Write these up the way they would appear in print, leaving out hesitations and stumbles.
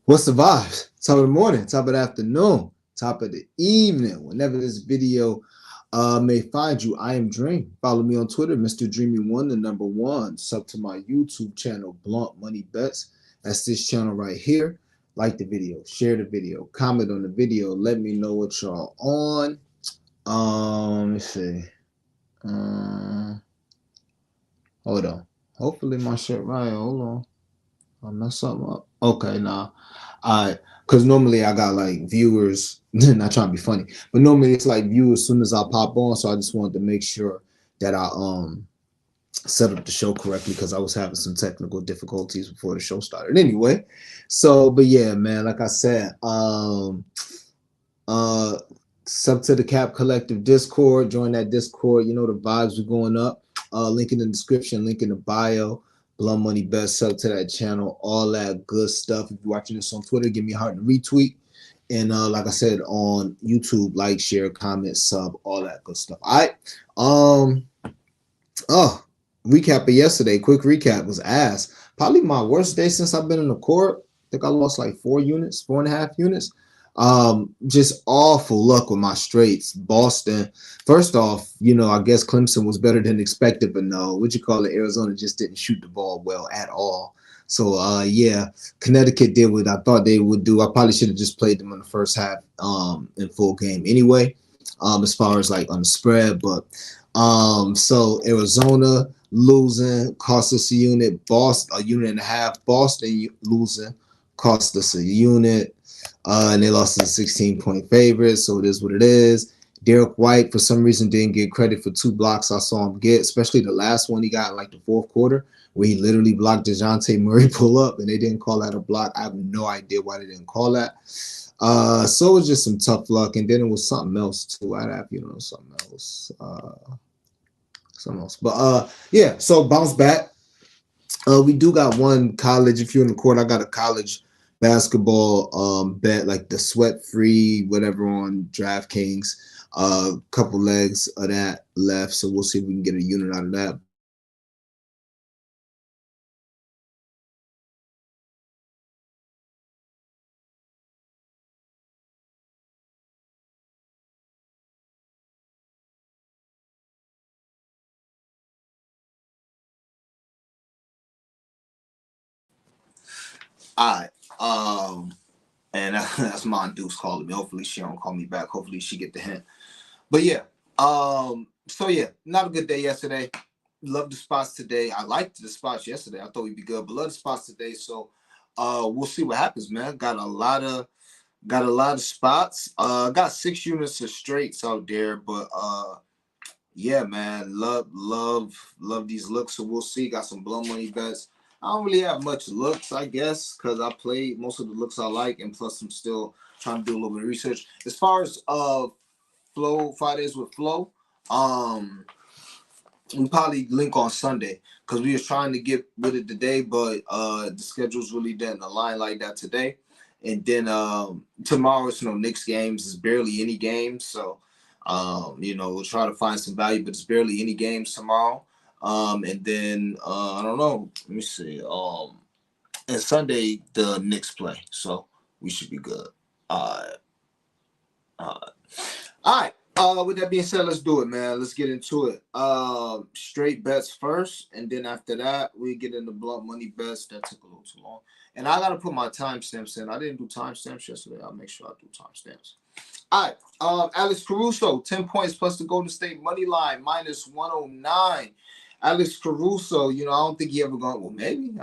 What's the vibes? Top of the morning, top of the afternoon, top of the evening, whenever this video may find you. I am Dream. Follow me on Twitter, Mr. Dreamy1, the number one. Sub to my YouTube channel, Blunt Money Bets. That's this channel right here. Like the video, share the video, comment on the video. Let me know what y'all on. Let's see. Hold on. Hopefully my shit right. Hold on. I mess something up. Okay, nah. I Because normally I got like viewers, not trying to be funny, but normally it's like viewers as soon as I pop on. So I just wanted to make sure that I set up the show correctly because I was having some technical difficulties before the show started. Anyway, so but yeah, man, like I said, uh sub to the Cap Collective Discord, join that Discord, you know the vibes are going up. Link in the description, link in the bio. Blood Money Best, sub to that channel, all that good stuff. If you're watching this on Twitter, give me a heart and retweet. And like I said, on YouTube, like, share, comment, sub, all that good stuff. All right. Oh, recap of yesterday. Quick recap was ass. Probably my worst day since I've been in the court. I think I lost like 4 units, 4.5 units. Just awful luck with my straights. Boston. First off, I guess Clemson was better than expected, but no, what you call it? Arizona just didn't shoot the ball well at all. So yeah, Connecticut did what I thought they would do. I probably should have just played them in the first half in full game anyway, as far as like on the spread, but so Arizona losing cost us a unit. Boston a unit and a half. Boston losing cost us a unit. And they lost as a 16-point favorite. So it is what it is. Derek White, for some reason, didn't get credit for 2 blocks I saw him get, especially the last one he got in like the fourth quarter, where he literally blocked DeJounte Murray pull up, and they didn't call that a block. I have no idea why they didn't call that. So it was just some tough luck, and then it was something else too. I'd have something else. But yeah, so bounce back. We do got one college. If you're in the court, I got a college basketball bet, like the sweat free whatever on DraftKings. Couple legs of that left, so we'll see if we can get a unit out of that. But all right. And that's Mon Deuce calling me. Hopefully she don't call me back. Hopefully she get the hint. But yeah. So yeah, not a good day yesterday. Love the spots today. I liked the spots yesterday. I thought we'd be good, but love the spots today. So we'll see what happens, man. Got a lot of spots. Got 6 units of straights out there, but yeah, man, love these looks. So we'll see. Got some blow money bets. I don't really have much looks, I guess, because I played most of the looks I like, and plus I'm still trying to do a little bit of research. As far as Flow Fridays with Flow, um, we probably link on Sunday because we was trying to get with it today, but the schedules really didn't align like that today. And then tomorrow it's no Knicks games. It's barely any games, so we'll try to find some value, but it's barely any games tomorrow. And then I don't know. Let me see. And Sunday the Knicks play, so we should be good. Uh, all right. With that being said, let's do it, man. Let's get into it. Straight bets first, and then after that, we get into blunt money bets. That took a little too long. And I gotta put my timestamps in. I didn't do timestamps yesterday. I'll make sure I do timestamps. All right. Alex Caruso, 10 points plus the Golden State money line, minus 109. Alex Caruso, I don't think he ever going, well, maybe,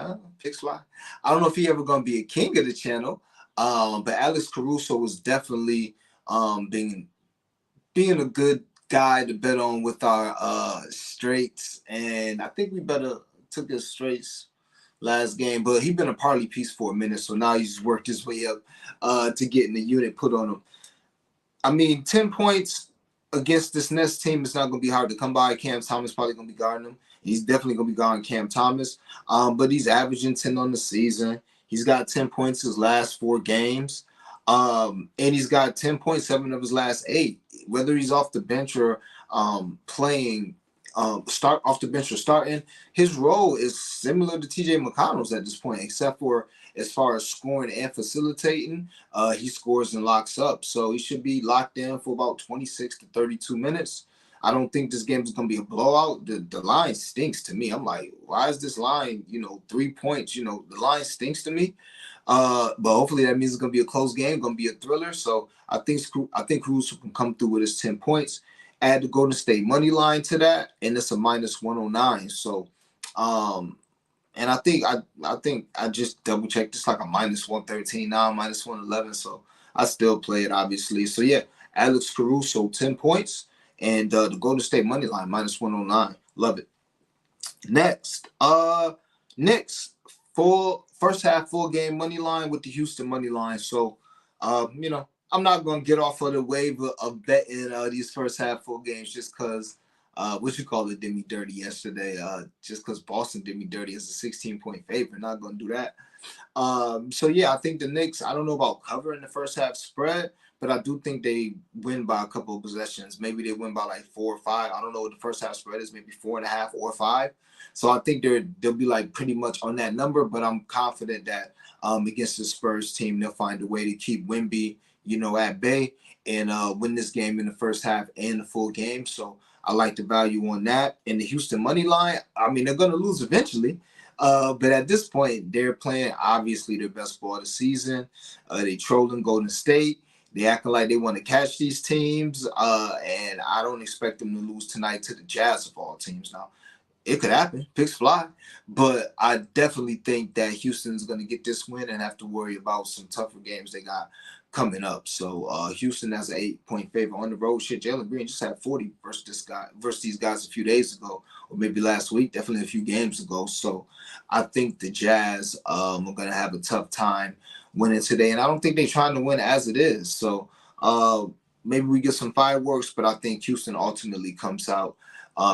picks fly. I don't know if he ever going to be a king of the channel. But Alex Caruso was definitely being a good guy to bet on with our straights, and I think we better took his straights last game, but he been a parlay piece for a minute, so now he's worked his way up to getting the unit put on him. I mean, 10 points against this Nets team is not going to be hard to come by. Cam Thomas probably going to be guarding him. He's definitely going to be guarding Cam Thomas, but he's averaging 10 on the season. He's got 10 points his last 4 games. And he's got 10.7 of his last 8. Whether he's off the bench or playing, start off the bench or starting, his role is similar to TJ McConnell's at this point, except for as far as scoring and facilitating, he scores and locks up. So he should be locked in for about 26 to 32 minutes. I don't think this game is going to be a blowout. The line stinks to me. I'm like, why is this line, 3 points? The line stinks to me. But hopefully that means it's going to be a close game, going to be a thriller. So I think Caruso can come through with his 10 points. Add the Golden State money line to that, and it's a minus 109. So, and I just double checked. It's like a minus 113 now, minus 111. So I still play it, obviously. So yeah, Alex Caruso 10 points, and the Golden State money line minus 109. Love it. Next, Knicks full first half full game money line with the Houston money line. So, I'm not gonna get off of the wave of betting these first half full games just because what you call it did me dirty yesterday. Just because Boston did me dirty as a 16-point favorite. Not gonna do that. So yeah, I think the Knicks, I don't know about covering the first half spread, but I do think they win by a couple of possessions. Maybe they win by like 4 or 5. I don't know what the first half spread is, maybe 4.5 or 5. So I think they'll be like pretty much on that number, but I'm confident that against the Spurs team, they'll find a way to keep Wemby, at bay and win this game in the first half and the full game. So I like the value on that. And the Houston money line, I mean, they're going to lose eventually. But at this point, they're playing obviously their best ball of the season. They trolling Golden State. They acting like they want to catch these teams. And I don't expect them to lose tonight to the Jazz of all teams. Now, it could happen. Picks fly. But I definitely think that Houston's going to get this win and have to worry about some tougher games they got coming up. So Houston has an 8-point favorite on the road. Shit, Jalen Green just had 40 versus these guys a few days ago, or maybe last week, definitely a few games ago. So I think the Jazz are going to have a tough time winning today. And I don't think they're trying to win as it is. So maybe we get some fireworks, but I think Houston ultimately comes out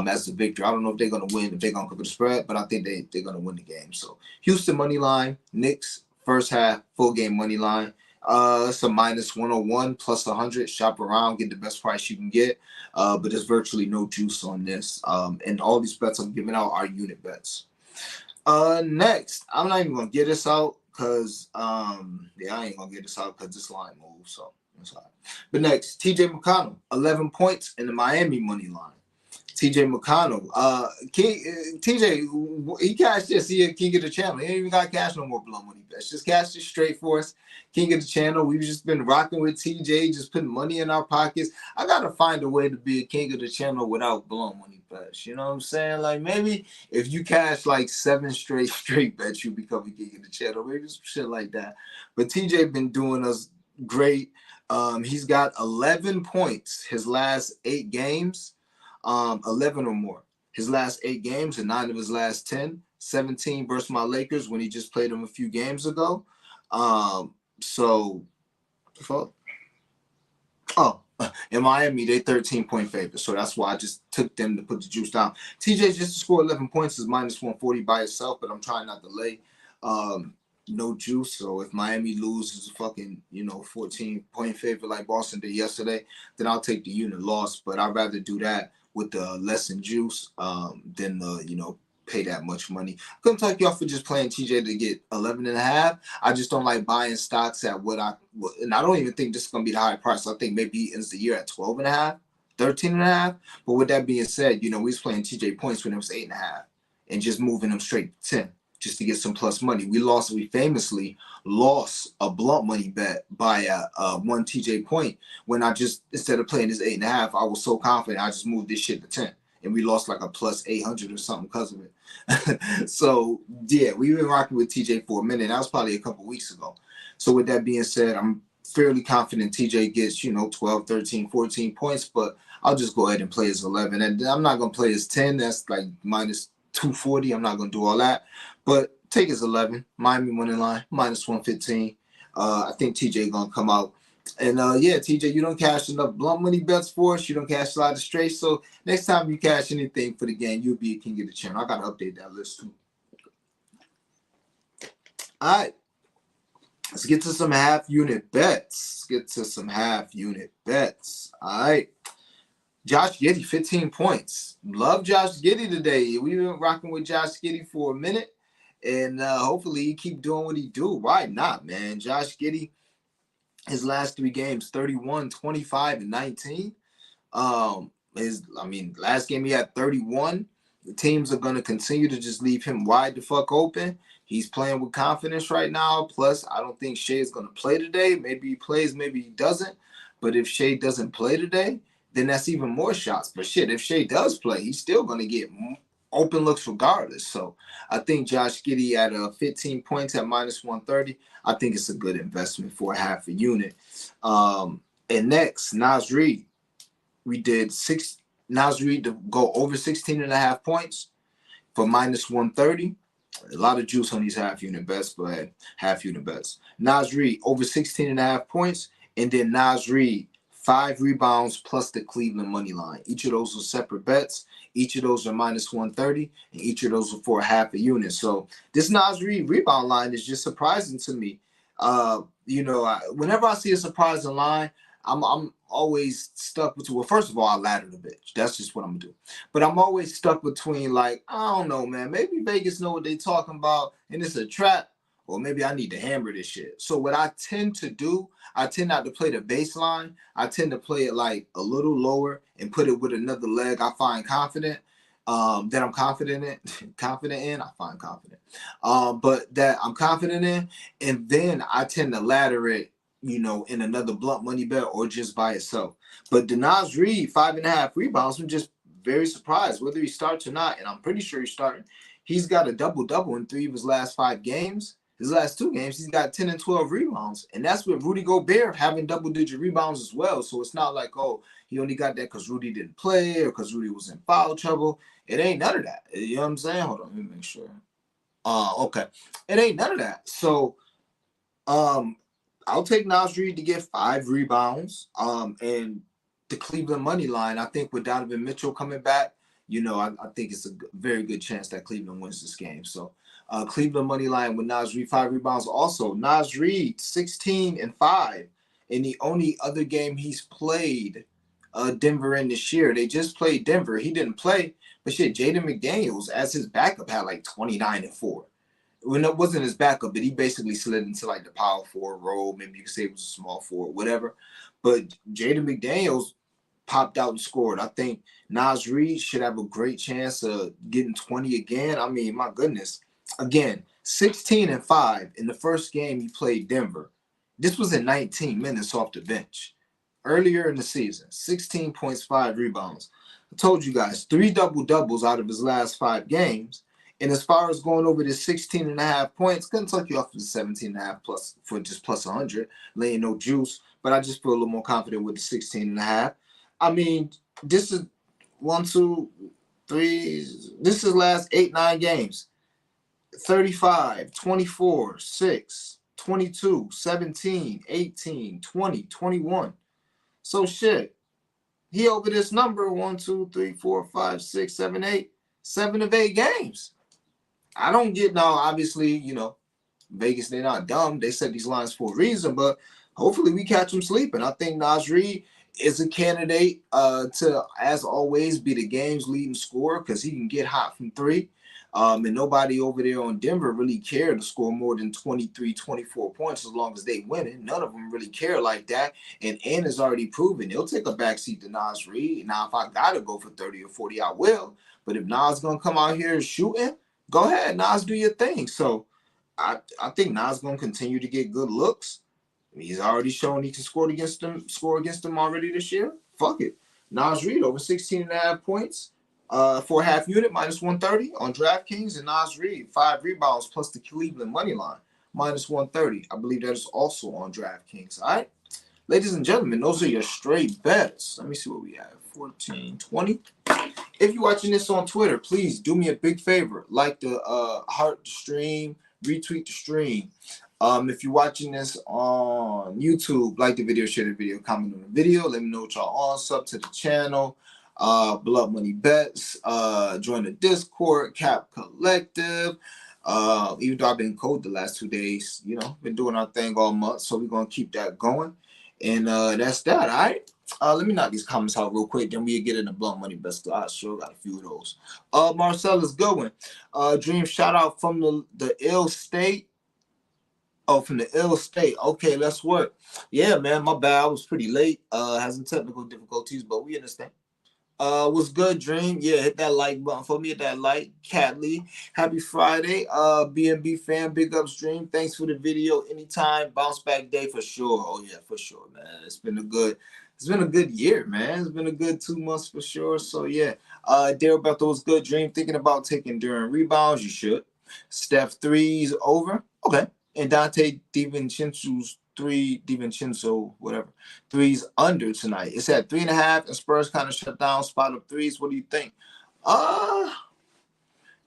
as the victor. I don't know if they're going to win, if they're going to cover the spread, but I think they're going to win the game. So Houston money line, Knicks first half, full game money line. It's a minus 101 plus 100. Shop around, get the best price you can get. But there's virtually no juice on this. And all these bets I'm giving out are unit bets. Next, I'm not even gonna get this out because I ain't gonna get this out because this line moves. So that's all right. But next, TJ McConnell, 11 points in the Miami money line. TJ McConnell. TJ, he cashed this. He king of the channel. He ain't even got cash no more blood money bets. Just cash it straight for us. King of the channel. We've just been rocking with TJ, just putting money in our pockets. I gotta find a way to be a king of the channel without blood money bets. You know what I'm saying? Like maybe if you cash like 7 straight bets, you become a king of the channel. Maybe some shit like that. But TJ been doing us great. He's got 11 points his last 8 games. 11 or more. His last 8 games and 9 of his last 10. 17 versus my Lakers when he just played them a few games ago. In Miami, they 13-point favorites. So that's why I just took them to put the juice down. TJ just to score 11 points is minus 140 by itself, but I'm trying not to lay no juice. So if Miami loses a fucking, 14-point favorite like Boston did yesterday, then I'll take the unit loss. But I'd rather do that with the less in juice than pay that much money. I couldn't talk you off for just playing TJ to get 11.5. I just don't like buying stocks at and I don't even think this is going to be the high price. I think maybe he ends the year at 12.5, 13.5. But with that being said, we was playing TJ points when it was 8.5 and just moving them straight to 10 just to get some plus money. We famously lost a blunt money bet by one TJ point when I just, instead of playing this 8.5, I was so confident I just moved this shit to 10. And we lost like a plus 800 or something because of it. So, yeah, we've been rocking with TJ for a minute. That was probably a couple weeks ago. So, with that being said, I'm fairly confident TJ gets, 12, 13, 14 points, but I'll just go ahead and play his 11. And I'm not going to play his 10. That's like minus 240. I'm not going to do all that. But take his 11. Miami money line, minus 115. I think TJ going to come out. And TJ, you don't cash enough blunt money bets for us. You don't cash a lot of straight. So next time you cash anything for the game, you'll be a king of the channel. I got to update that list too. All right. Let's get to some half unit bets. All right. Josh Giddey, 15 points. Love Josh Giddey today. We've been rocking with Josh Giddey for a minute. And hopefully he keep doing what he do. Why not, man? Josh Giddey, his last 3 games, 31, 25, and 19. Last game he had 31. The teams are gonna continue to just leave him wide the fuck open. He's playing with confidence right now. Plus, I don't think Shea is gonna play today. Maybe he plays, maybe he doesn't. But if Shea doesn't play today, then that's even more shots. But shit, if Shea does play, he's still gonna get open looks regardless. So I think Josh Giddey at 15 points at -130. I think it's a good investment for a half a unit. And next, Nas Reed. We did Nas Reed to go over 16.5 points for -130. A lot of juice on these half unit bets, but half unit bets. Nas Reed over 16.5 points, and then Nas Reed 5 rebounds plus the Cleveland money line. Each of those are separate bets. Each of those are -130, and each of those are for half a unit. So this Nas Reed rebound line is just surprising to me. Whenever I see a surprising line, I'm always stuck between. Well, first of all, I ladder the bitch. That's just what I'm gonna do. But I'm always stuck between, like, I don't know, man. Maybe Vegas know what they talking about, and it's a trap, or maybe I need to hammer this shit. So what I tend to do, I tend not to play the baseline. I tend to play it like a little lower and put it with another leg I find confident. That I'm confident in. I find confident. But that I'm confident in, and then I tend to ladder it, in another blunt money bet or just by itself. But Nas Reed, 5.5 rebounds, I'm just very surprised whether he starts or not, and I'm pretty sure he's starting. He's got a double-double in 3 of his last 5 games. His last 2 games, he's got 10 and 12 rebounds. And that's with Rudy Gobert having double-digit rebounds as well. So it's not like, oh, he only got that because Rudy didn't play or because Rudy was in foul trouble. It ain't none of that. You know what I'm saying? Hold on, let me make sure. Okay. It ain't none of that. So, I'll take Nas Reed to get 5 rebounds. And the Cleveland money line, I think with Donovan Mitchell coming back, I think it's a very good chance that Cleveland wins this game. So Cleveland money line with Nas Reed, 5 rebounds. Also, Nas Reed, 16 and 5 in the only other game he's played Denver in this year. They just played Denver. He didn't play, but shit, Jaden McDaniels as his backup had like 29 and 4. When it wasn't his backup, but he basically slid into like the power forward role. Maybe you could say it was a small forward, whatever. But Jaden McDaniels popped out and scored. I think Nas Reed should have a great chance of getting 20 again. I mean, my goodness. Again, 16 and 5 in the first game he played Denver. This was in 19 minutes off the bench. Earlier in the season, 16 points, 5 rebounds. I told you guys, 3 double-doubles out of his last 5 games. And as far as going over the 16.5 points, couldn't talk you off of the 17.5 plus for just plus 100, laying no juice. But I just feel a little more confident with the 16.5. I mean, this is 1, 2, 3. This is last 8, 9 games. 35, 24, 6, 22, 17, 18, 20, 21. So shit. He over this number 1, 2, 3, 4, 5, 6, 7, 8. 7 of 8 games. I don't get now, obviously, Vegas, they're not dumb. They set these lines for a reason, but hopefully we catch them sleeping. I think Nas Reed is a candidate to, as always, be the game's leading scorer because he can get hot from 3. And nobody over there on Denver really cared to score more than 23, 24 points as long as they win it. None of them really care like that. And has already proven he'll take a backseat to Nas Reed. Now, if I got to go for 30 or 40, I will. But if Nas going to come out here shooting, go ahead, Nas, do your thing. So I think Nas going to continue to get good looks. He's already shown he can score against them already this year. Fuck it. Nas Reed over 16.5 points for a half unit, -130 on DraftKings. And Nas Reed, 5 rebounds plus the Cleveland money line, -130. I believe that is also on DraftKings. All right. Ladies and gentlemen, those are your straight bets. Let me see what we have. 14, 20. If you're watching this on Twitter, please do me a big favor. Like the heart the stream, retweet the stream. If you're watching this on YouTube, like the video, share the video, comment on the video. Let me know what y'all on. Sub to the channel. Blood Money Bets. Join the Discord, Cap Collective. Even though I've been cold the last 2 days, been doing our thing all month. So we're going to keep that going. And that's that, all right? Let me knock these comments out real quick, then we get into blunt money best. I sure got a few of those. Marcella's going. Dream shout out from the ill state. Oh, from the ill state. Okay, let's work. Yeah, man, my bad. I was pretty late. Had some technical difficulties, but we understand. What's good, Dream? Yeah, hit that like button for me. Hit that like. Cat Lee, happy Friday. BNB fan, big ups, Dream. Thanks for the video. Anytime, bounce back day for sure. Oh yeah, for sure, man. It's been a good year, man. It's been a good 2 months for sure. So yeah. Daryl Bethel was good, Dream. Thinking about taking during rebounds, you should. Steph threes over. Okay. And Dante DiVincenzo's DiVincenzo, whatever. Threes under tonight. It's at 3.5, and Spurs kind of shut down, spot up threes. What do you think?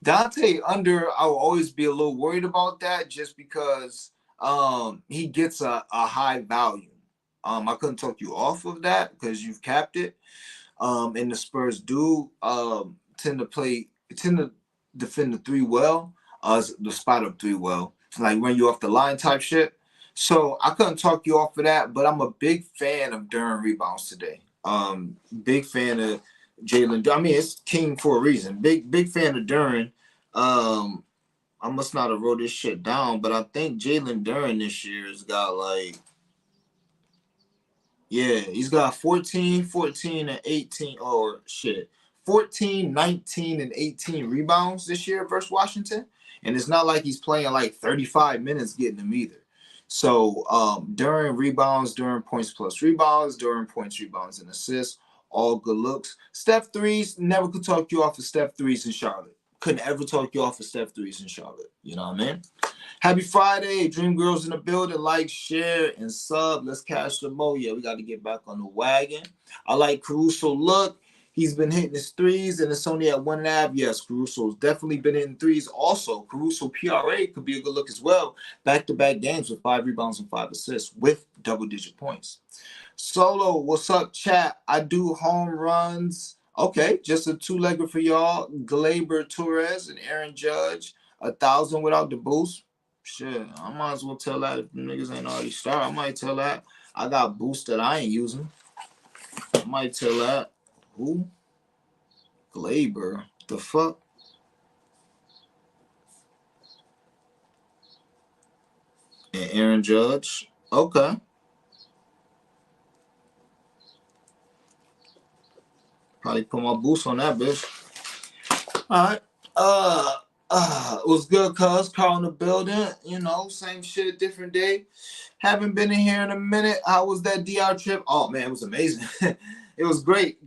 Dante under, I will always be a little worried about that just because he gets a high value. I couldn't talk you off of that because you've capped it. And the Spurs do tend to defend the three well, the spot up three well, like run you off the line type shit. So I couldn't talk you off of that, but I'm a big fan of Duran rebounds today. Big fan of Jalen. I mean, it's king for a reason. Big fan of Duran. I must not have wrote this shit down, but I think Jalen Duran this year has got like, yeah, he's got 14, 14, and 18. Oh, shit. 14, 19, and 18 rebounds this year versus Washington. And it's not like he's playing like 35 minutes getting them either. So during rebounds, during points plus rebounds, during points, rebounds, and assists, all good looks. Steph threes, never could talk you off of Steph threes in Charlotte. Couldn't ever talk you off of Steph threes in Charlotte. You know what I mean? Happy Friday. Dream Girls in the building. Like, share, and sub. Let's cash the mo. Yeah, we got to get back on the wagon. I like Caruso look. He's been hitting his threes, and it's only at 1.5. Yes, Caruso's definitely been hitting threes. Also, Caruso PRA could be a good look as well. Back-to-back games with 5 rebounds and 5 assists with double-digit points. Solo, what's up, chat? I do home runs. Okay, just a 2-legger for y'all. Glaber Torres and Aaron Judge. 1,000 without the boost. Shit, I might as well tell that if the niggas ain't already started. I might tell that. I got boosts that I ain't using. I might tell that. Who? Glaber. The fuck? And Aaron Judge. Okay. Probably put my boost on that bitch. All right. It was good, cuz. Carl in the building. You know, same shit, different day. Haven't been in here in a minute. How was that DR trip? Oh, man, it was amazing. It was great.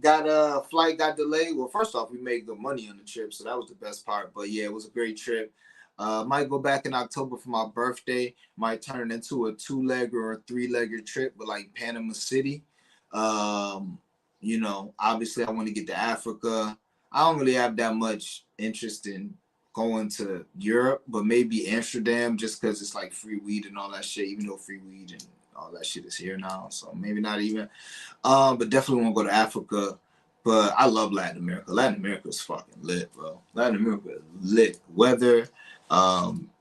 Flight got delayed. Well, first off, we made good money on the trip, so that was the best part. But, yeah, it was a great trip. Might go back in October for my birthday. Might turn it into a 2-legger or a 3-legger trip with, like, Panama City. You know, obviously, I want to get to Africa. I don't really have that much interest in going to Europe, but maybe Amsterdam just because it's like free weed and all that shit, even though free weed and all that shit is here now. So maybe not even. But definitely want to go to Africa. But I love Latin America. Latin America is fucking lit, bro. Latin America is lit. Weather,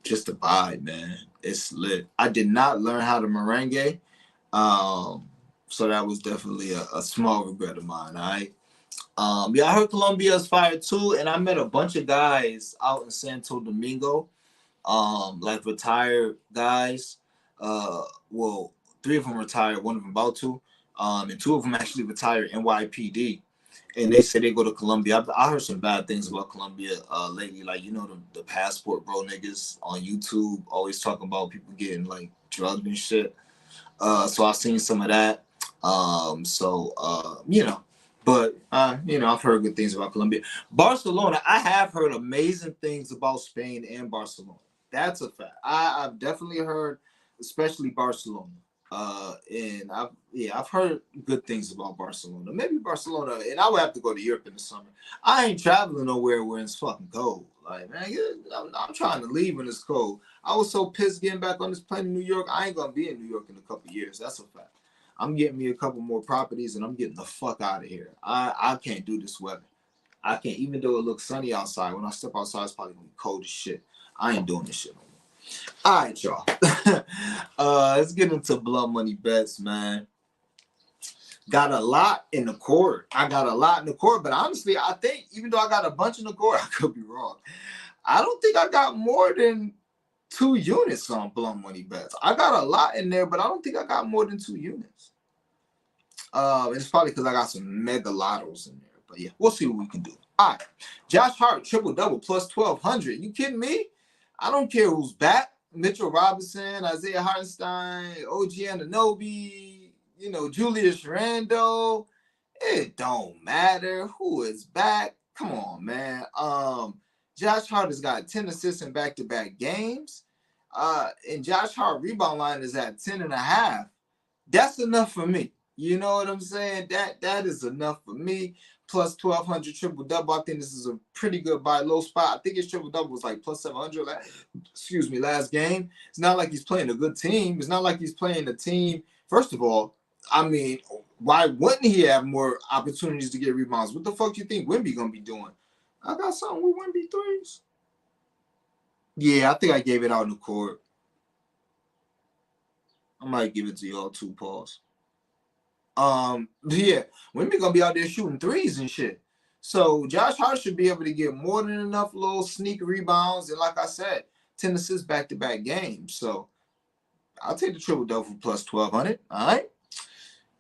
just the vibe, man. It's lit. I did not learn how to merengue. So that was definitely a small regret of mine, all right? Yeah, I heard Colombia is fire too, and I met a bunch of guys out in Santo Domingo, like retired guys. Well, 3 of them retired, 1 of them about to, and 2 of them actually retired NYPD, and they said they go to Colombia. I heard some bad things about Colombia lately, like you know the passport bro niggas on YouTube always talking about people getting like drugged and shit. So I've seen some of that. You know. But, you know, I've heard good things about Colombia. Barcelona, I have heard amazing things about Spain and Barcelona. That's a fact. I've definitely heard, especially Barcelona. And I've heard good things about Barcelona. Maybe Barcelona, and I would have to go to Europe in the summer. I ain't traveling nowhere where it's fucking cold. Like, man, I'm trying to leave when it's cold. I was so pissed getting back on this plane in New York. I ain't gonna be in New York in a couple of years. That's a fact. I'm getting me a couple more properties and I'm getting the fuck out of here. I can't do this weather. I can't, even though it looks sunny outside. When I step outside, it's probably gonna be cold as shit. I ain't doing this shit no more. All right, y'all. Let's get into blood money bets, man. Got a lot in the court. I got a lot in the court, but honestly, I think even though I got a bunch in the court, I could be wrong. I don't think I got more than 2 units on blunt money bets. I got a lot in there, but I don't think I got more than 2 units. It's probably because I got some mega lottos in there. But yeah, we'll see what we can do. All right. Josh Hart, triple double plus 1,200. You kidding me? I don't care who's back. Mitchell Robinson, Isaiah Hartenstein, OG Anunoby, Julius Randle. It don't matter who is back. Come on, man. Josh Hart has got 10 assists in back-to-back games. And Josh Hart rebound line is at 10.5. That's enough for me. You know what I'm saying? That is enough for me. Plus 1,200 triple double. I think this is a pretty good buy low spot. I think his triple double was like plus 700 last game. It's not like he's playing a good team. It's not like he's playing a team. First of all, I mean, why wouldn't he have more opportunities to get rebounds? What the fuck you think Wemby gonna be doing? I got something with Wemby threes. Yeah, I think I gave it out in the court. I might give it to y'all too, pause. Yeah, Wemby gonna be out there shooting threes and shit. So Josh Hart should be able to get more than enough little sneak rebounds, and like I said, 10 assists back-to-back games. So I'll take the triple double for plus 1,200. All right.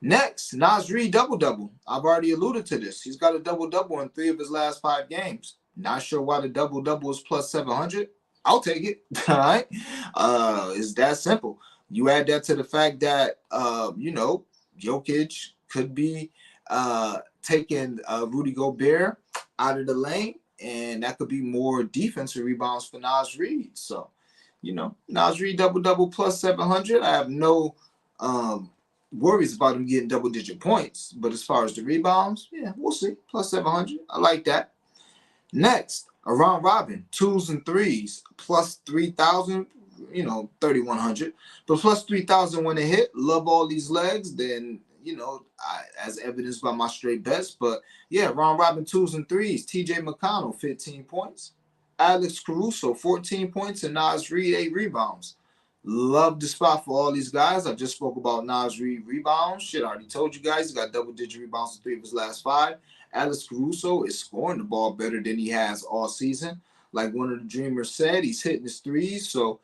Next, Naz Reid double-double. I've already alluded to this. He's got a double-double in 3 of his last 5 games. Not sure why the double-double is plus 700. I'll take it. All right. It's that simple. You add that to the fact that, Jokic could be taking Rudy Gobert out of the lane, and that could be more defensive rebounds for Naz Reid. So, Naz Reid double-double plus 700. I have no worries about him getting double-digit points. But as far as the rebounds, yeah, we'll see. Plus 700. I like that. Next, a round robin, 2s and 3s, plus 3,000, 3,100. But plus 3,000 when it hit. Love all these legs. Then, as evidenced by my straight bets. But yeah, round robin 2s and 3s. TJ McConnell, 15 points. Alex Caruso, 14 points. And Naz Reid, 8 rebounds. Love the spot for all these guys. I just spoke about Naz Reid rebounds. Shit, I already told you guys. He got double-digit rebounds in 3 of his last 5. Alex Caruso is scoring the ball better than he has all season. Like one of the dreamers said, he's hitting his threes. So,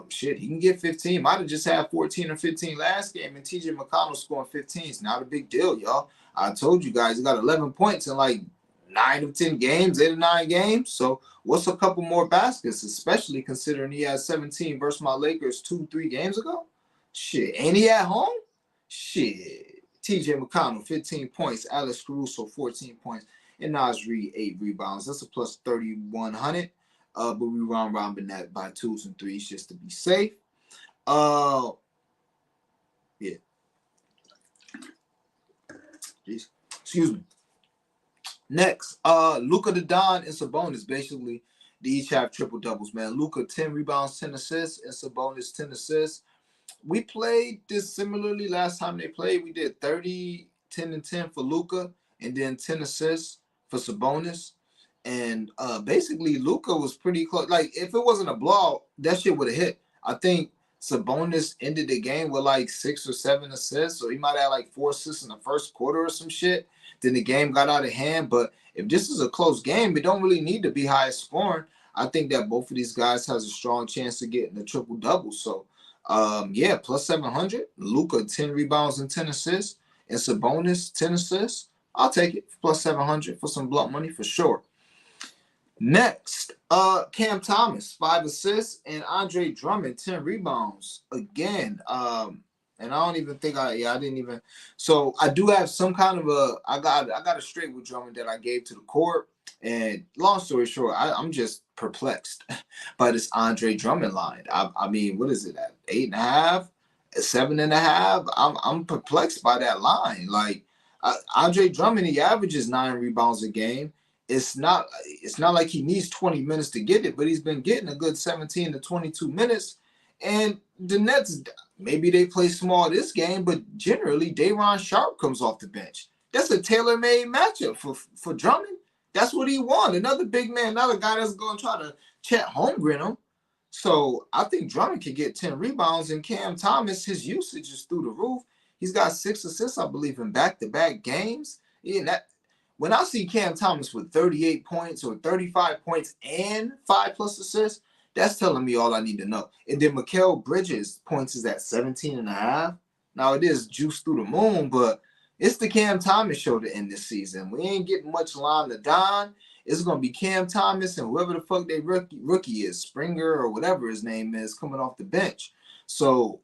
he can get 15. Might have just had 14 or 15 last game. And TJ McConnell scoring 15 is not a big deal, y'all. I told you guys he got 11 points in like 9 of 10 games, 8 or 9 games. So what's a couple more baskets, especially considering he had 17 versus my Lakers 2-3 games ago? Shit, ain't he at home? Shit. TJ McConnell, 15 points. Alex Caruso, 14 points. And Naz Reid, 8 rebounds. That's a plus 3,100. But we round robin that by 2s and 3s just to be safe. Yeah. Jeez. Excuse me. Next, Luka the Don and Sabonis. Basically, they each have triple doubles, man. Luka 10 rebounds, 10 assists, and Sabonis 10 assists. We played this similarly last time they played. We did 30, 10, and 10 for Luka, and then 10 assists for Sabonis. And basically, Luka was pretty close. Like, if it wasn't a blowout, that shit would have hit. I think Sabonis ended the game with like 6 or 7 assists, so he might have like 4 assists in the first quarter or some shit. Then the game got out of hand. But if this is a close game, it don't really need to be high scoring. I think that both of these guys has a strong chance of getting a triple-double. So, plus 700. Luka, 10 rebounds and 10 assists. And Sabonis, 10 assists. I'll take it. Plus 700 for some blunt money for sure. Next, Cam Thomas, 5 assists, and Andre Drummond, 10 rebounds. Again, and I don't even think I didn't even. So I do have some kind of I got a straight with Drummond that I gave to the court. And long story short, I'm just perplexed by this Andre Drummond line. I mean, what is it at 8.5, 7.5? I'm perplexed by that line. Like Andre Drummond, he averages 9 rebounds a game. It's not like he needs 20 minutes to get it, but he's been getting a good 17 to 22 minutes. And the Nets, maybe they play small this game, but generally Day'Ron Sharpe comes off the bench. That's a tailor-made matchup for Drummond. That's what he wants. Another big man, not a guy that's going to try to Chet Holmgren him. So I think Drummond can get 10 rebounds, and Cam Thomas, his usage is through the roof. He's got 6 assists, I believe, in back-to-back games. Yeah, when I see Cam Thomas with 38 points or 35 points and 5+ assists, that's telling me all I need to know. And then Mikal Bridges' points is at 17.5. Now, it is juice through the moon, but it's the Cam Thomas show to end this season. We ain't getting much line to Don. It's going to be Cam Thomas and whoever the fuck their rookie is, Springer or whatever his name is, coming off the bench. So,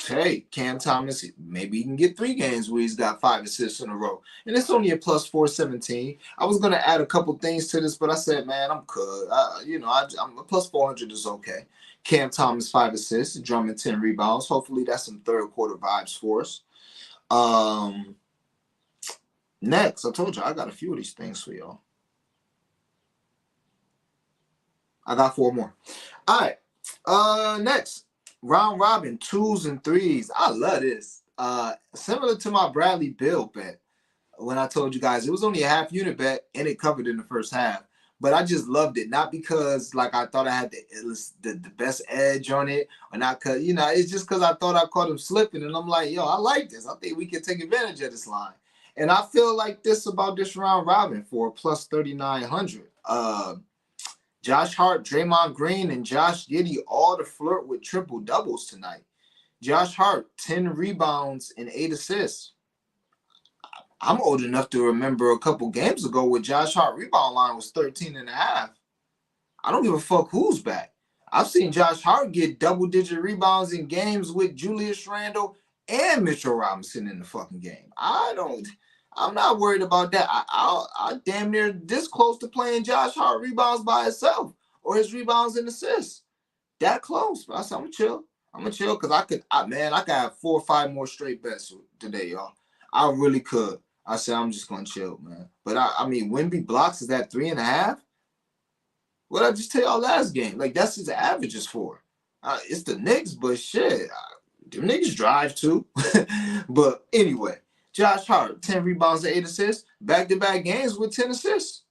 hey, Cam Thomas, maybe he can get 3 games where he's got 5 assists in a row. And it's only a plus 417. I was going to add a couple things to this, but I said, man, I'm good. I'm a plus 400 is okay. Cam Thomas, 5 assists, Drummond, 10 rebounds. Hopefully that's some third quarter vibes for us. Next, I told you I got a few of these things for y'all. I got 4 more. All right. Next. Round robin, 2s and 3s. I love this. Similar to my Bradley Beal bet when I told you guys it was only a half unit bet and it covered in the first half. But I just loved it. Not because like I thought I had the best edge on it, or not because, it's just because I thought I caught him slipping. And I'm like, yo, I like this. I think we can take advantage of this line. And I feel like this about this round robin for a plus 3,900. Josh Hart, Draymond Green, and Josh Giddey all to flirt with triple doubles tonight. Josh Hart, 10 rebounds and 8 assists. I'm old enough to remember a couple games ago where Josh Hart rebound line was 13.5. I don't give a fuck who's back. I've seen Josh Hart get double-digit rebounds in games with Julius Randle and Mitchell Robinson in the fucking game. I'm not worried about that. I damn near this close to playing Josh Hart rebounds by himself or his rebounds and assists. That close. I said, I'm gonna chill. I'm gonna chill because I could have 4 or 5 more straight bets today, y'all. I really could. I said I'm just gonna chill, man. But I mean, Wemby blocks is at 3.5. What did I just tell y'all last game? Like that's his averages for. It's the Knicks, but shit, the Knicks drive too. But anyway. Josh Hart, 10 rebounds and 8 assists. Back-to-back games with 10 assists.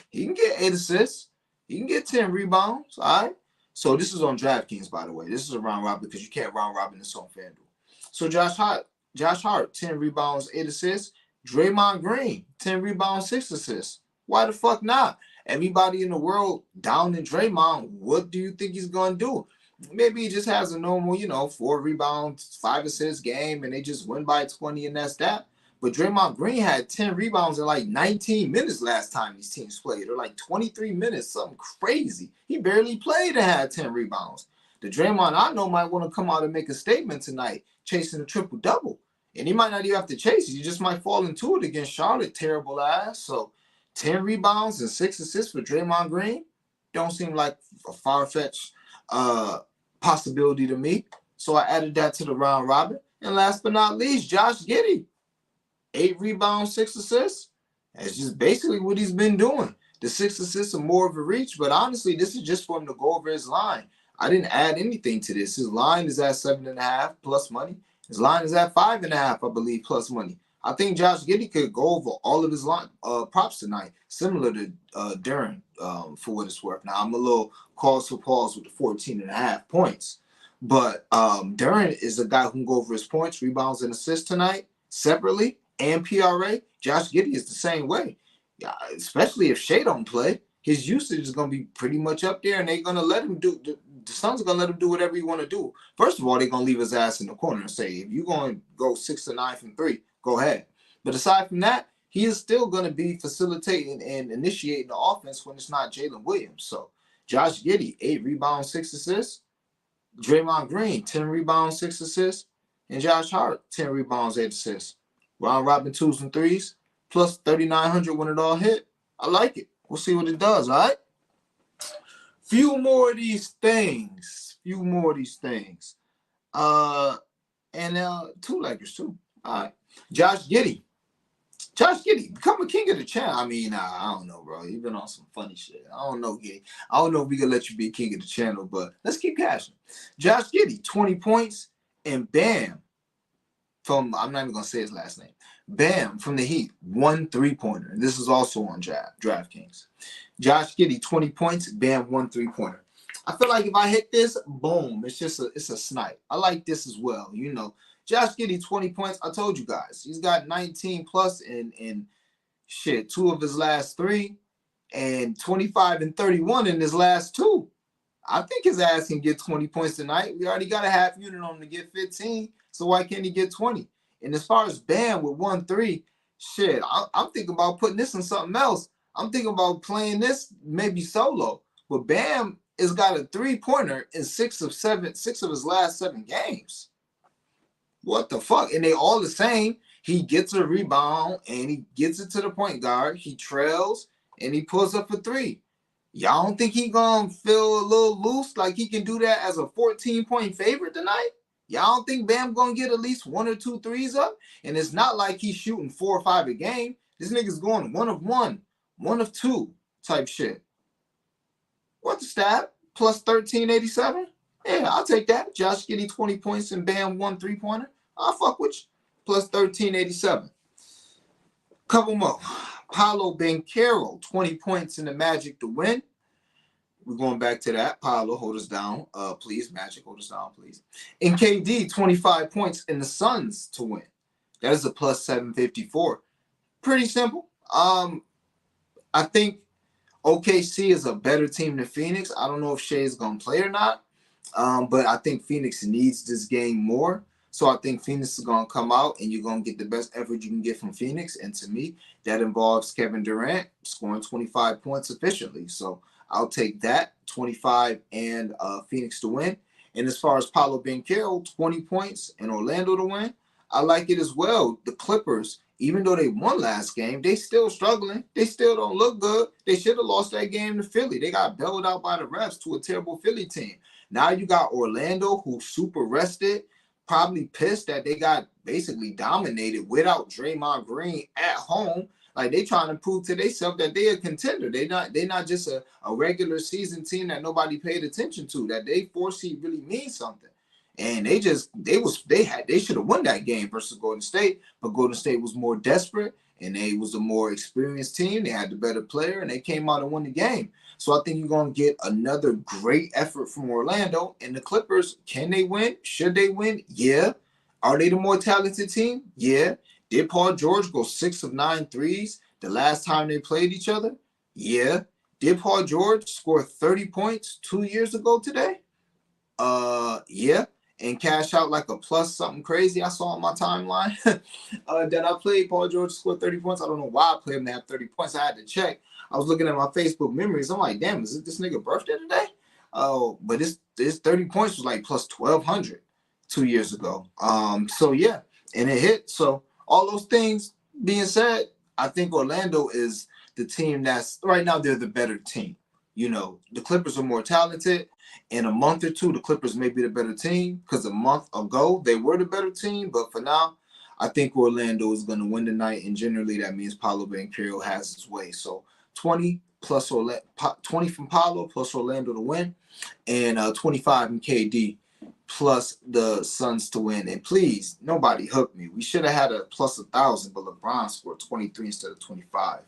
He can get 8 assists. He can get 10 rebounds. All right. So this is on DraftKings, by the way. This is a round robin because you can't round robin this on FanDuel. So Josh Hart, 10 rebounds, 8 assists. Draymond Green, 10 rebounds, 6 assists. Why the fuck not? Everybody in the world down in Draymond, what do you think he's going to do? Maybe he just has a normal, 4 rebounds, 5 assists game, and they just win by 20, and that's that. But Draymond Green had 10 rebounds in like 19 minutes last time these teams played, or like 23 minutes, something crazy. He barely played and had 10 rebounds. The Draymond I know might want to come out and make a statement tonight, chasing a triple-double. And he might not even have to chase it. You just might fall into it against Charlotte, terrible ass. So 10 rebounds and 6 assists for Draymond Green don't seem like a far-fetched possibility to me. So I added that to the round robin. And last but not least, Josh Giddey. 8 rebounds, 6 assists. That's just basically what he's been doing. The 6 assists are more of a reach, but honestly, this is just for him to go over his line. I didn't add anything to this. His line is at 7.5 plus money. His line is at 5.5, I believe, plus money. I think Josh Giddey could go over all of his line props tonight, similar to Duren, for what it's worth. Now, I'm a little cause for pause with the 14.5 points. But Duren is a guy who can go over his points, rebounds, and assists tonight separately, and PRA. Josh Giddey is the same way. Yeah, especially if Shea don't play, his usage is going to be pretty much up there, and they're going to let him do the Suns are going to let him do whatever he want to do. First of all, they're going to leave his ass in the corner and say, if you're going to go 6 to 9 from 3, go ahead. But aside from that, he is still going to be facilitating and initiating the offense when it's not Jalen Williams. So Josh Giddey, 8 rebounds, 6 assists. Draymond Green, 10 rebounds, 6 assists. And Josh Hart, 10 rebounds, 8 assists. Round robin 2s and 3s, plus 3,900 when it all hit. I like it. We'll see what it does, all right? Few more of these things. And 2-leggers too. All right. Josh Giddey, become a king of the channel. I mean, I don't know, bro. You've been on some funny shit. I don't know, Giddey. I don't know if we can let you be king of the channel, but let's keep cashing. Josh Giddey, 20 points, and Bam I'm not even going to say his last name. Bam from the Heat, 1 3-pointer. This is also on DraftKings. Josh Giddey, 20 points, Bam, 1 3-pointer. I feel like if I hit this, boom, it's a snipe. I like this as well. You know, Josh Giddey, 20 points. I told you guys, he's got 19 plus in shit, 2 of his last 3, and 25 and 31 in his last 2. I think his ass can get 20 points tonight. We already got a half unit on him to get 15, so why can't he get 20? And as far as Bam with 1-3, shit, I'm thinking about putting this in something else. I'm thinking about playing this maybe solo. But Bam has got a 3-pointer in 6 of his last 7 games. What the fuck? And they all the same. He gets a rebound and he gets it to the point guard. He trails and he pulls up a 3. Y'all don't think he gonna feel a little loose like he can do that as a 14-point favorite tonight? Y'all don't think Bam gonna get at least 1 or 2 threes up? And it's not like he's shooting 4 or 5 a game. This nigga's going 1 of 1, 1 of 2 type shit. What the stat? Plus 1387? Yeah, I'll take that. Josh Giddey 20 points and Bam 1 3-pointer. I'll fuck with you. Plus 1387. Couple more. Paolo Banchero, 20 points in the Magic to win. We're going back to that. Paolo, hold us down, please. Magic, hold us down, please. And KD, 25 points in the Suns to win. That is a plus 754. Pretty simple. I think OKC is a better team than Phoenix. I don't know if Shea is going to play or not, but I think Phoenix needs this game more. So I think Phoenix is going to come out and you're going to get the best effort you can get from Phoenix. And to me, that involves Kevin Durant scoring 25 points efficiently. So I'll take that, 25 and Phoenix to win. And as far as Paolo Banchero, 20 points and Orlando to win, I like it as well. The Clippers, even though they won last game, they still struggling. They still don't look good. They should have lost that game to Philly. They got bailed out by the refs to a terrible Philly team. Now you got Orlando, who's super rested, probably pissed that they got basically dominated without Draymond Green at home. Like they trying to prove to themselves that they're a contender. They're not just a regular season team that nobody paid attention to. That they 4 seed really means something. And they should have won that game versus Golden State, but Golden State was more desperate and they was a more experienced team. They had the better player and they came out and won the game. So I think you're going to get another great effort from Orlando. And the Clippers, can they win? Should they win? Yeah. Are they the more talented team? Yeah. Did Paul George go 6 of 9 threes the last time they played each other? Yeah. Did Paul George score 30 points 2 years ago today? Yeah. And cash out like a plus something crazy I saw on my timeline that I played. Paul George scored 30 points. I don't know why I played him to have 30 points. I had to check. I was looking at my Facebook memories. I'm like, damn, is it this nigga birthday today? Oh, but this 30 points was like plus 1,200 2 years ago. So yeah, and it hit. So all those things being said, I think Orlando is the team that's right now. They're the better team. You know, the Clippers are more talented. In a month or two, the Clippers may be the better team because a month ago they were the better team. But for now, I think Orlando is going to win tonight, and generally that means Paolo Banchero has his way. So 20 plus 20 from Paolo plus Orlando to win, and 25 from KD plus the Suns to win. And please, nobody hook me. We should have had a plus 1,000, but LeBron scored 23 instead of 25.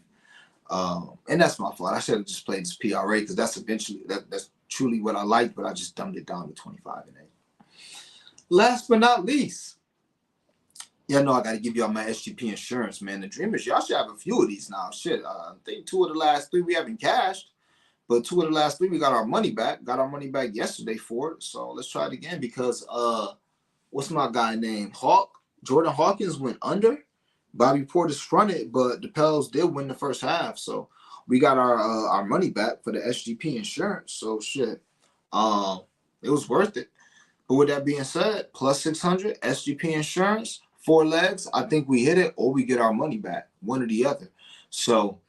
And that's my fault. I should have just played this PRA because that's truly what I like, but I just dumbed it down to 25 and 8. Last but not least, y'all know I got to give y'all my SGP insurance, man. The Dreamers, y'all should have a few of these now. Shit, I think 2 of the last 3 we haven't cashed, but 2 of the last 3 we got our money back. Got our money back yesterday for it. So let's try it again because what's my guy named Jordan Hawkins went under. Bobby Portis fronted, but the Pels did win the first half, so we got our money back for the SGP insurance. So shit, it was worth it. But with that being said, plus 600 SGP insurance, 4 legs. I think we hit it or we get our money back, one or the other. So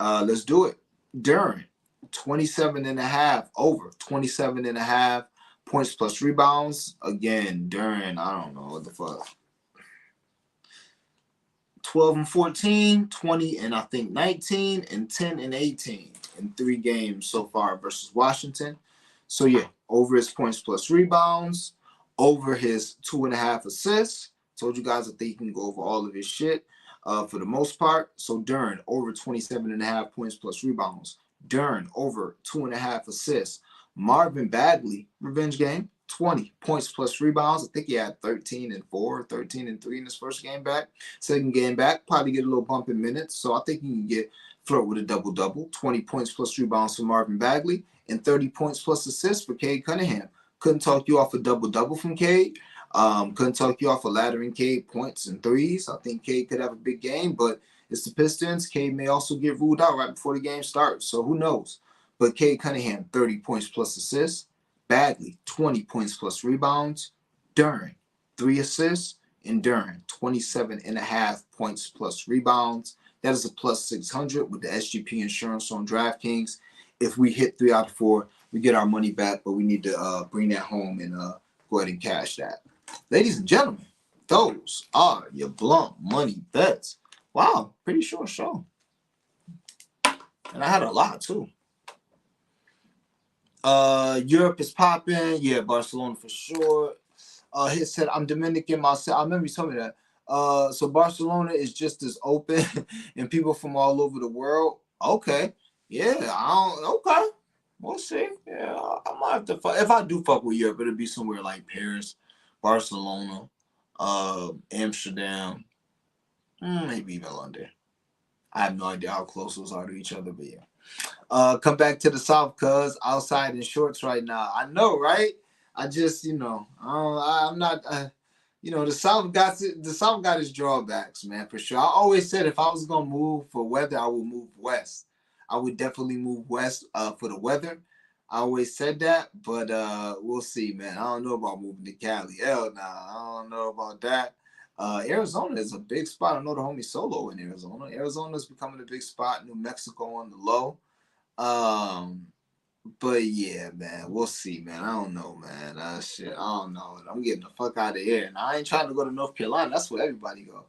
let's do it. Duren, 27.5 over 27.5 points plus rebounds. Again, Duren, I don't know what the fuck. 12 and 14, 20 and I think 19, and 10 and 18 in 3 games so far versus Washington. So yeah, over his points plus rebounds, over his 2.5 assists. Told you guys I think he can go over all of his shit for the most part. So Duren over 27.5 points plus rebounds. Duren over 2.5 assists. Marvin Bagley, revenge game, 20 points plus rebounds. I think he had 13 and 4, 13 and 3 in his first game back. Second game back, probably get a little bump in minutes. So I think he can flirt with a double-double. 20 points plus rebounds for Marvin Bagley and 30 points plus assists for Cade Cunningham. Couldn't talk you off a double-double from Cade. Couldn't talk you off a laddering Cade points and threes. I think Cade could have a big game, but it's the Pistons. Cade may also get ruled out right before the game starts, so who knows? But Cade Cunningham, 30 points plus assists. Bagley, 20 points plus rebounds. Duren, 3 assists. And Duren, 27.5 points plus rebounds. That is a plus 600 with the SGP insurance on DraftKings. If we hit 3 out of 4, we get our money back, but we need to bring that home and go ahead and cash that. Ladies and gentlemen, those are your blunt money bets. Wow, pretty short show. And I had a lot, too. Europe is popping. Yeah, Barcelona for sure. He said, I'm Dominican myself. I remember you told me that. So Barcelona is just as open and people from all over the world. Okay. Yeah, okay. We'll see. Yeah, I might have to fuck. If I do fuck with Europe, it'll be somewhere like Paris, Barcelona, Amsterdam, maybe even London. I have no idea how close those are to each other, but yeah. Come back to the South, cuz outside in shorts right now. I know, right? I just, I'm not, the South got its drawbacks, man, for sure. I always said if I was gonna move for weather, I would move west. I would definitely move west for the weather. I always said that, but we'll see, man. I don't know about moving to Cali. Hell nah, I don't know about that. Arizona is a big spot. I know the homie Solo in Arizona. Arizona is becoming a big spot. New Mexico on the low. But yeah, man, we'll see, man. I don't know, man. Shit, I don't know. I'm getting the fuck out of here. And I ain't trying to go to North Carolina. That's where everybody go.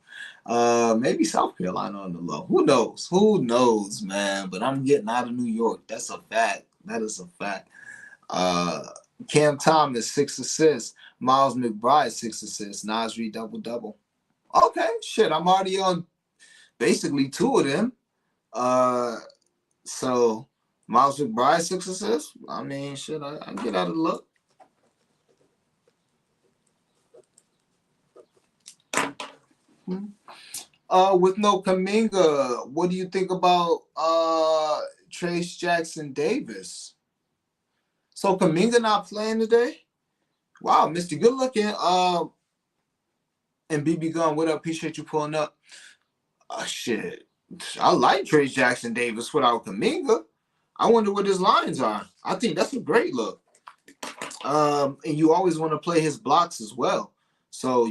Maybe South Carolina on the low. Who knows? Who knows, man? But I'm getting out of New York. That's a fact. That is a fact. Cam Thomas, 6 assists. Miles McBride, 6 assists. Nasri, double-double. Okay, shit. I'm already on basically 2 of them. So Miles McBride, 6 assists. I mean, shit, I get out of the look. With no Kuminga, what do you think about Trace Jackson Davis? So Kuminga not playing today? Wow, Mr. Good Looking. And BB Gun, what up? Appreciate you pulling up. Shit. I like Trace Jackson Davis without Kuminga. I wonder what his lines are. I think that's a great look. And you always want to play his blocks as well. So,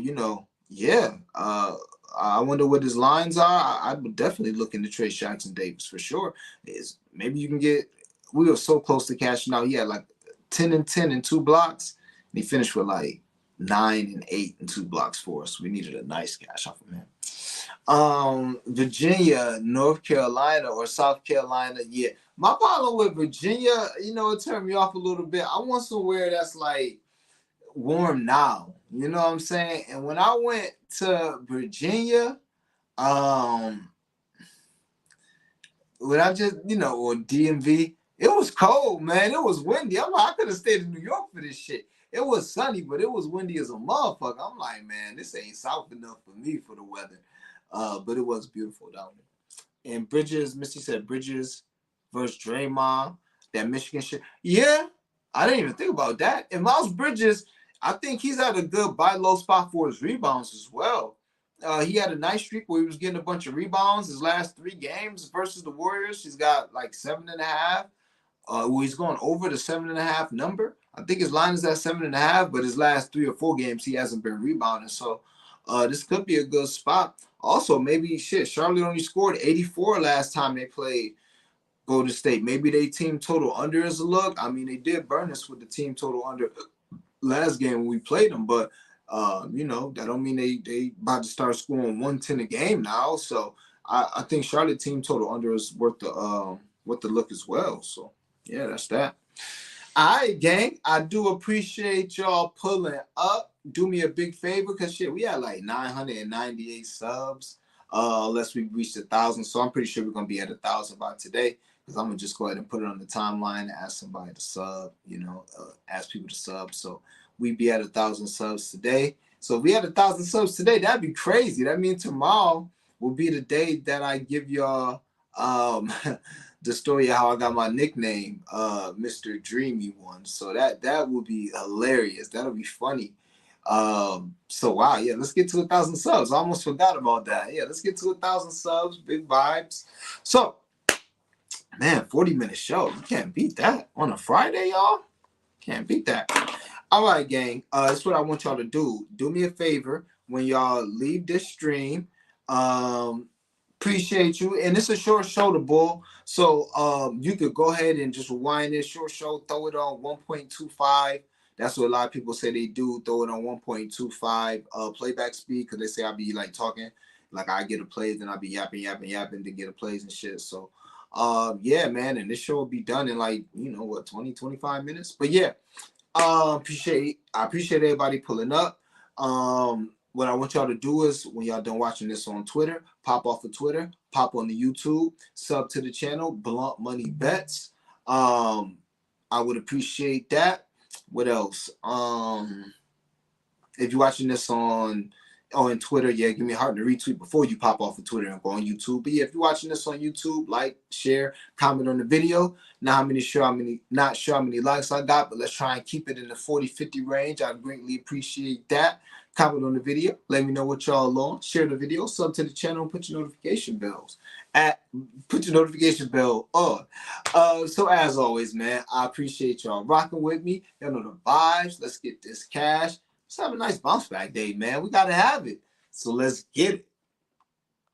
yeah. I wonder what his lines are. I would definitely look into Trace Jackson Davis for sure. Maybe you can we were so close to cashing out. He had like 10 and 10 and 2 blocks. And he finished with like 9 and 8 and 2 blocks for us. We needed a nice cash off of him. Virginia, North Carolina, or South Carolina. Yeah. My problem with Virginia, it turned me off a little bit. I want somewhere that's like warm now. You know what I'm saying? And when I went to Virginia, when I just, or DMV, it was cold, man. It was windy. I'm like, I could have stayed in New York for this shit. It was sunny, but it was windy as a motherfucker. I'm like, man, this ain't south enough for me for the weather. But it was beautiful down there. And Bridges, Missy said Bridges versus Draymond, that Michigan shit. Yeah, I didn't even think about that. And Miles Bridges, I think he's at a good buy low spot for his rebounds as well. He had a nice streak where he was getting a bunch of rebounds. His last 3 games versus the Warriors, he's got like 7.5. He's going over the 7.5 number. I think his line is at 7.5, but his last 3 or 4 games, he hasn't been rebounding. So this could be a good spot. Also, maybe Charlotte only scored 84 last time they played Golden State. Maybe they team total under is a look. I mean, they did burn us with the team total under last game when we played them, but that don't mean they about to start scoring 110 a game now. So I think Charlotte team total under is worth the look as well. So yeah, that's that. All right, gang. I do appreciate y'all pulling up. Do me a big favor, because we had like 998 subs. Unless we reached 1,000. So I'm pretty sure we're gonna be at 1,000 by today. because I'm gonna just go ahead and put it on the timeline and ask somebody to sub, ask people to sub. So we be at 1,000 subs today. So if we had 1,000 subs today, that'd be crazy. That means tomorrow will be the day that I give y'all the story of how I got my nickname, Mr. Dreamy One. So that would be hilarious. That'll be funny. So wow, yeah, let's get to 1,000 subs. I almost forgot about that. Yeah, let's get to 1,000 subs. Big vibes. So, man, 40-minute show. You can't beat that on a Friday, y'all. Can't beat that. All right, gang. That's what I want y'all to do. Do me a favor when y'all leave this stream. Appreciate you. And it's a short show to bull. So you could go ahead and just rewind this short show, throw it on 1.25. That's what a lot of people say they do. Throw it on 1.25 playback speed because they say I be like talking, like I get a play, then I be yapping to get a plays and shit. So yeah, man, and this show will be done in like 20, 25 minutes. But yeah, I appreciate everybody pulling up. What I want y'all to do is when y'all done watching this on Twitter, pop off of Twitter, pop on the YouTube, sub to the channel, Blunt Money Bets. I would appreciate that. What else? If you're watching this on Twitter, yeah, give me a heart and a retweet before you pop off of Twitter and go on YouTube. But yeah, if you're watching this on YouTube, like, share, comment on the video. Not sure how many likes I got, but let's try and keep it in the 40-50 range. I greatly appreciate that. Comment on the video. Let me know what y'all on. Share the video, sub to the channel, and put your notification on. So as always, man, I appreciate y'all rocking with me. Y'all know the vibes. Let's get this cash. Let's have a nice bounce back day, man. We got to have it. So let's get it.